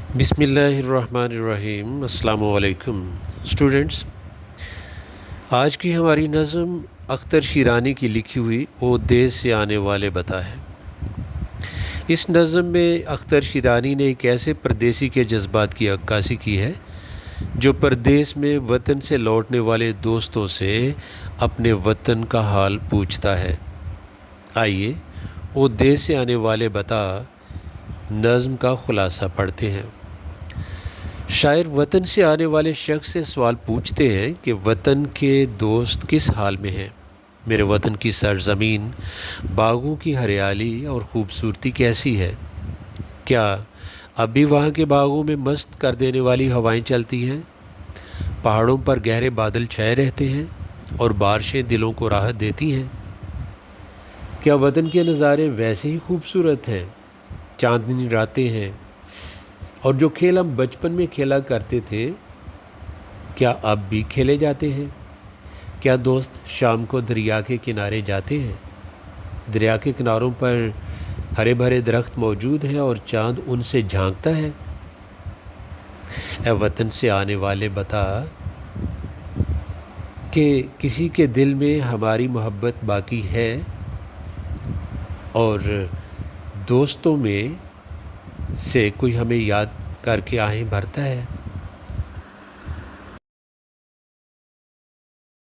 बिस्मिल्लाहिर्रहमानिर्रहीम। अस्सलामु अलैकुम स्टूडेंट्स। आज की हमारी नज़म अख्तर शीरानी की लिखी हुई ओ देश से आने वाले बता है। इस नज़म में अख्तर शीरानी ने एक ऐसे परदेसी के जज्बात की अक्कासी की है जो परदेस में वतन से लौटने वाले दोस्तों से अपने वतन का हाल पूछता है। आइए ओ देश से आने वाले बता नज़म का खुलासा पढ़ते हैं। शायर वतन से आने वाले शख्स से सवाल पूछते हैं कि वतन के दोस्त किस हाल में हैं। मेरे वतन की सरज़मीन, बागों की हरियाली और ख़ूबसूरती कैसी है? क्या अब भी वहाँ के बागों में मस्त कर देने वाली हवाएं चलती हैं? पहाड़ों पर गहरे बादल छाए रहते हैं और बारिशें दिलों को राहत देती हैं? क्या वतन के नज़ारे वैसे ही खूबसूरत हैं? चांदनी रातें हैं और जो खेल हम बचपन में खेला करते थे, क्या अब भी खेले जाते हैं? क्या दोस्त शाम को दरिया के किनारे जाते हैं? दरिया के किनारों पर हरे भरे दरख्त मौजूद हैं और चांद उनसे झांकता है। ऐ वतन से आने वाले बता कि किसी के दिल में हमारी मोहब्बत बाकी है और दोस्तों में से कोई हमें याद करके आहें भरता है।